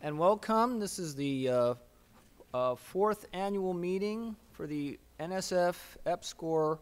And welcome. This is the fourth annual meeting for the NSF EPSCoR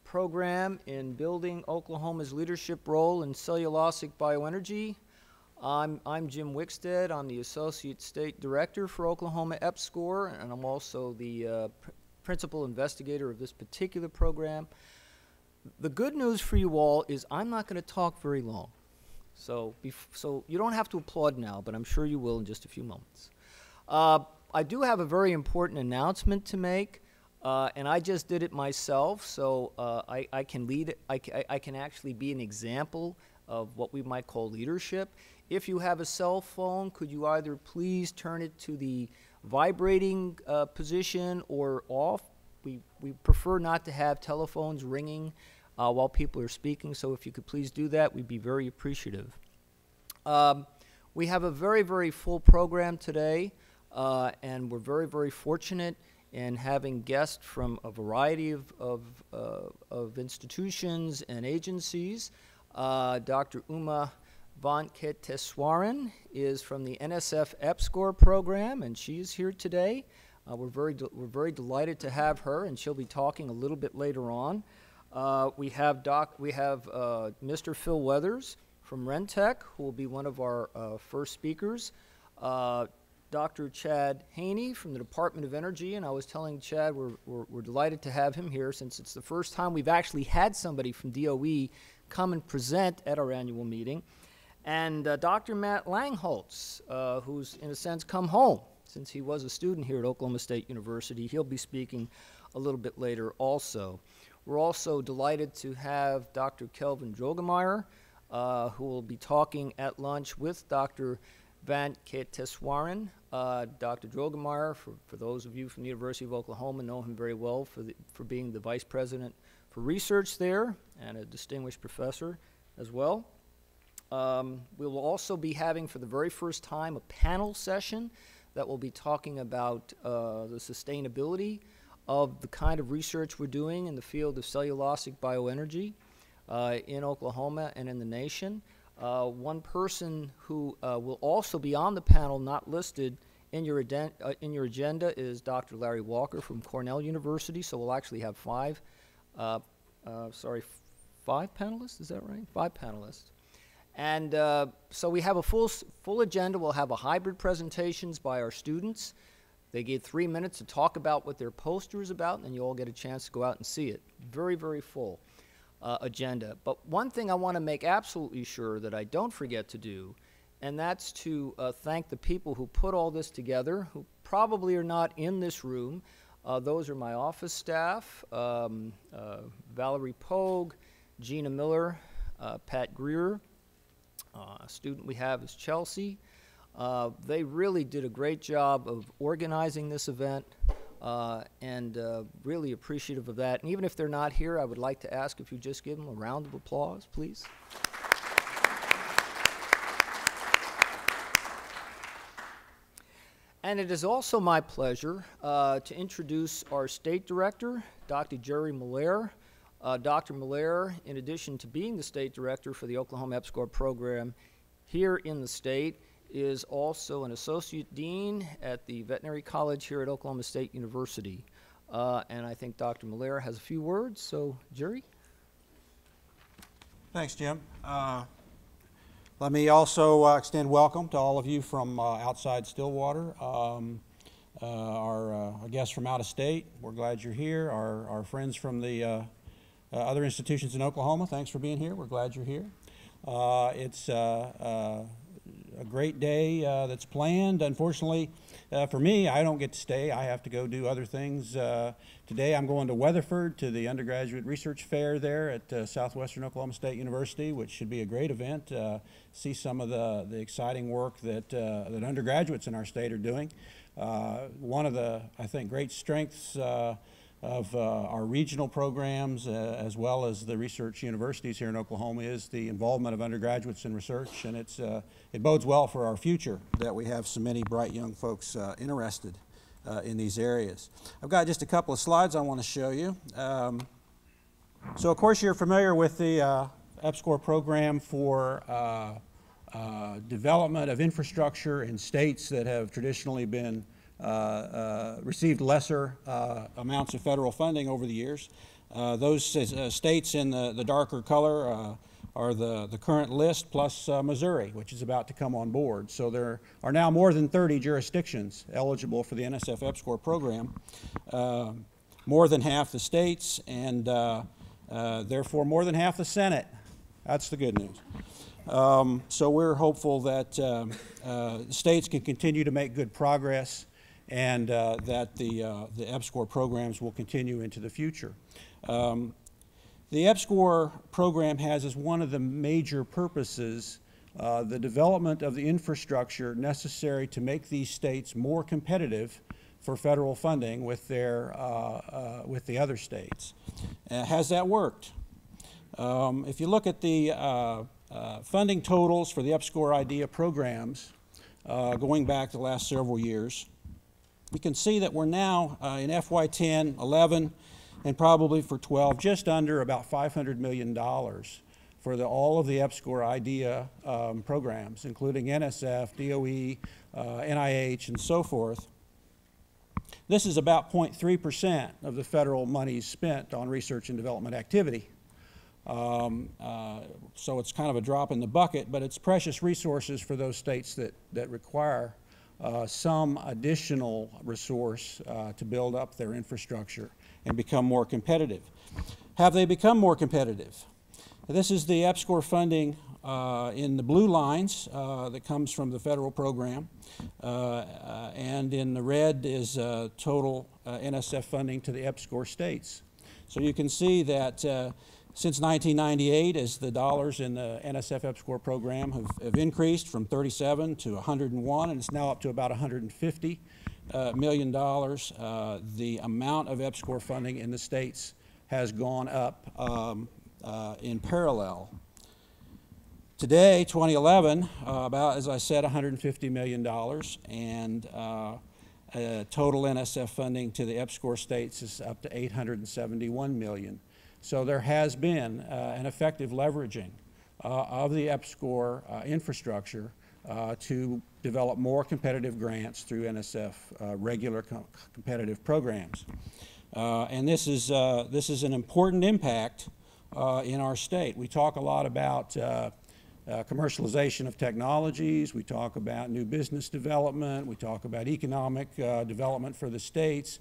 program in building Oklahoma's leadership role in cellulosic bioenergy. I'm Jim Wicksted. I'm the Associate State Director for Oklahoma EPSCoR, and I'm also the principal investigator of this particular program. The good news for you all is I'm not going to talk very long. So you don't have to applaud now, but I'm sure you will in just a few moments. I do have a very important announcement to make, and I just did it myself, so I can lead it. I can actually be an example of what we might call leadership. If you have a cell phone, could you either please turn it to the vibrating position or off? We prefer not to have telephones ringing while people are speaking, so if you could please do that, we'd be very appreciative. We have a very, very full program today, and we're very, very fortunate in having guests from a variety of institutions and agencies. Dr. Uma Venkateswaran is from the NSF EPSCoR program, and she is here today. We're very delighted to have her, and she'll be talking a little bit later on. We have Mr. Phil Weathers from Rentec, who will be one of our first speakers. Dr. Chad Haney from the Department of Energy, and I was telling Chad we're delighted to have him here since it's the first time we've actually had somebody from DOE come and present at our annual meeting. And Dr. Matt Langholtz, who's in a sense come home since he was a student here at Oklahoma State University. He'll be speaking a little bit later also. We're also delighted to have Dr. Kelvin Drogemeyer, who will be talking at lunch with Dr. Venkateswaran. Dr. Drogemeyer, for those of you from the University of Oklahoma, know him very well for being the Vice President for Research there and a distinguished professor as well. We will also be having for the very first time a panel session that will be talking about the sustainability of the kind of research we're doing in the field of cellulosic bioenergy in Oklahoma and in the nation. One person who will also be on the panel, not listed in your agenda, is Dr. Larry Walker from Cornell University. So we'll actually have five panelists, is that right? 5 panelists. And so we have a full agenda. We'll have a hybrid presentations by our students. They get 3 minutes to talk about what their poster is about, and then you all get a chance to go out and see it. Very, very full agenda. But one thing I want to make absolutely sure that I don't forget to do, and that's to thank the people who put all this together, who probably are not in this room. Those are my office staff, Valerie Pogue, Gina Miller, Pat Greer. A student we have is Chelsea. They really did a great job of organizing this event, and really appreciative of that. And even if they're not here, I would like to ask if you just give them a round of applause, please. And it is also my pleasure to introduce our State Director, Dr. Jerry Malayer. Dr. Malayer, in addition to being the State Director for the Oklahoma EPSCoR program here in the state, is also an Associate Dean at the Veterinary College here at Oklahoma State University. And I think Dr. Malayer has a few words, so Jerry? Thanks, Jim. Let me also extend welcome to all of you from outside Stillwater. Our guests from out of state, we're glad you're here. Our friends from the other institutions in Oklahoma, thanks for being here. We're glad you're here. It's a great day that's planned. Unfortunately, for me, I don't get to stay. I have to go do other things. Today I'm going to Weatherford to the undergraduate research fair there at Southwestern Oklahoma State University, which should be a great event. See some of the exciting work that undergraduates in our state are doing. One of the, I think, great strengths of our regional programs as well as the research universities here in Oklahoma is the involvement of undergraduates in research, and it bodes well for our future that we have so many bright young folks interested in these areas. I've got just a couple of slides I want to show you. So of course you're familiar with the EPSCoR program for development of infrastructure in states that have traditionally been received lesser amounts of federal funding over the years. Those states in the darker color are the current list, plus Missouri, which is about to come on board. So there are now more than 30 jurisdictions eligible for the NSF EPSCoR program, more than half the states, and therefore more than half the Senate. That's the good news. So we're hopeful that states can continue to make good progress, and that the EPSCoR programs will continue into the future. The EPSCoR program has as one of the major purposes the development of the infrastructure necessary to make these states more competitive for federal funding with with the other states. Has that worked? If you look at the funding totals for the EPSCoR IDEA programs going back the last several years, we can see that we're now in FY10, 11, and probably for 12, just under about $500 million for all of the EPSCoR IDEA programs, including NSF, DOE, NIH, and so forth. This is about 0.3% of the federal monies spent on research and development activity. So it's kind of a drop in the bucket, but it's precious resources for those states that require some additional resource to build up their infrastructure and become more competitive. Have they become more competitive? This is the EPSCoR funding in the blue lines that comes from the federal program, and in the red is total NSF funding to the EPSCoR states. So you can see that since 1998, as the dollars in the NSF EPSCoR program have increased from 37 to 101, and it's now up to about $150 million, the amount of EPSCoR funding in the states has gone up in parallel. Today, 2011, about, as I said, $150 million, and total NSF funding to the EPSCoR states is up to $871 million. So there has been an effective leveraging of the EPSCoR infrastructure to develop more competitive grants through NSF regular competitive programs. And this is an important impact in our state. We talk a lot about commercialization of technologies, we talk about new business development, we talk about economic development for the states,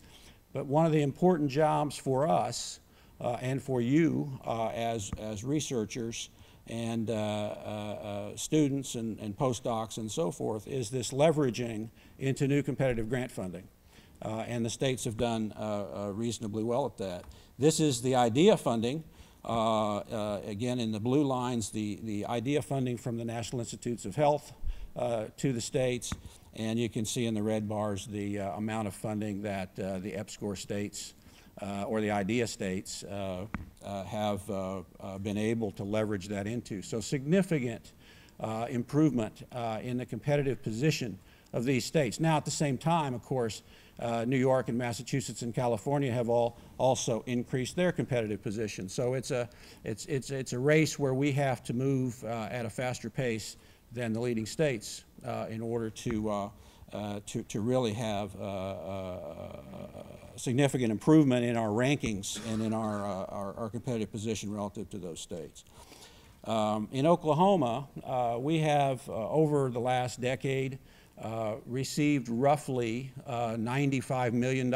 but one of the important jobs for us and for you as researchers and students and postdocs and so forth is this leveraging into new competitive grant funding. And the states have done reasonably well at that. This is the IDEA funding. Again, in the blue lines, the IDEA funding from the National Institutes of Health to the states, and you can see in the red bars the amount of funding that the EPSCoR states or the IDEA states have been able to leverage that into. So significant improvement in the competitive position of these states. Now, at the same time, of course, New York and Massachusetts and California have also increased their competitive position. So it's a race where we have to move at a faster pace than the leading states in order to really have significant improvement in our rankings and in our competitive position relative to those states. In Oklahoma, we have over the last decade received roughly $95 million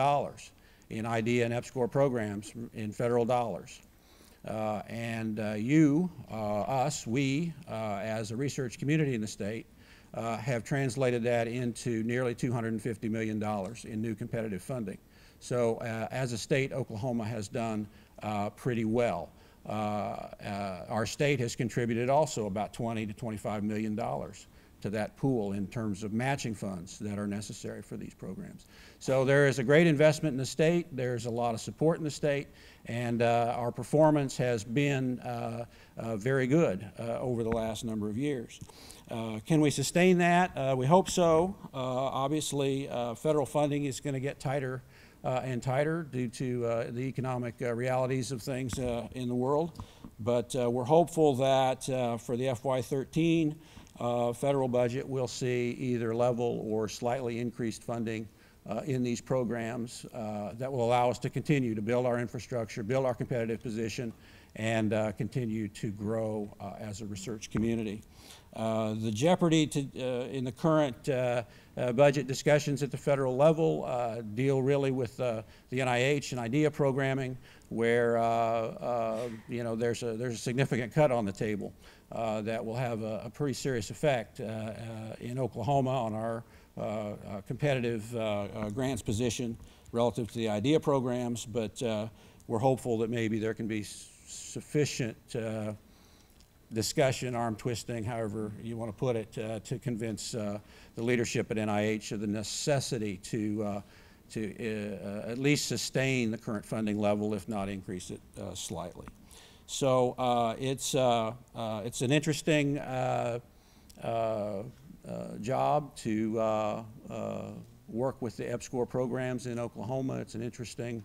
in IDEA and EPSCoR programs in federal dollars. And you, us, we, as a research community in the state, have translated that into nearly $250 million in new competitive funding. So as a state, Oklahoma has done pretty well. Our state has contributed also about $20 to $25 million to that pool in terms of matching funds that are necessary for these programs. So there is a great investment in the state, there's a lot of support in the state, and our performance has been very good over the last number of years. Can we sustain that? We hope so. Obviously, federal funding is going to get tighter and tighter due to the economic realities of things in the world, but we're hopeful that for the FY13 federal budget, we'll see either level or slightly increased funding in these programs that will allow us to continue to build our infrastructure, build our competitive position, and continue to grow as a research community. The jeopardy in the current budget discussions at the federal level deal really with the NIH and IDEA programming, where you know, there's a significant cut on the table that will have a pretty serious effect in Oklahoma on our competitive grants position relative to the IDEA programs, but we're hopeful that maybe there can be sufficient discussion, arm twisting, however you want to put it, to convince the leadership at NIH of the necessity to at least sustain the current funding level, if not increase it slightly. So it's an interesting job to work with the EPSCoR programs in Oklahoma. It's an interesting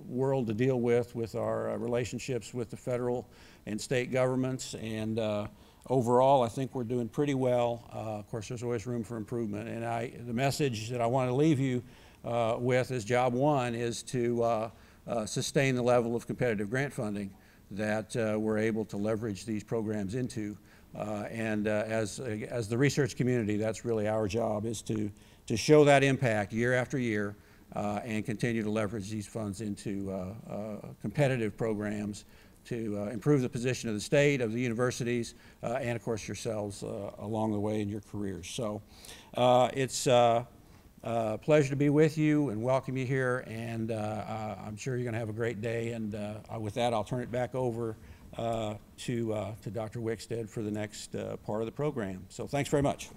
world to deal with our relationships with the federal and state governments, and overall I think we're doing pretty well. Of course, there's always room for improvement, and the message that I want to leave you with as job one is to sustain the level of competitive grant funding that we're able to leverage these programs into, and as the research community, that's really our job, is to show that impact year after year and continue to leverage these funds into competitive programs to improve the position of the state, of the universities, and of course yourselves along the way in your careers. So it's a pleasure to be with you and welcome you here, and I'm sure you're going to have a great day, and with that I'll turn it back over to Dr. Wicksted for the next part of the program. So thanks very much.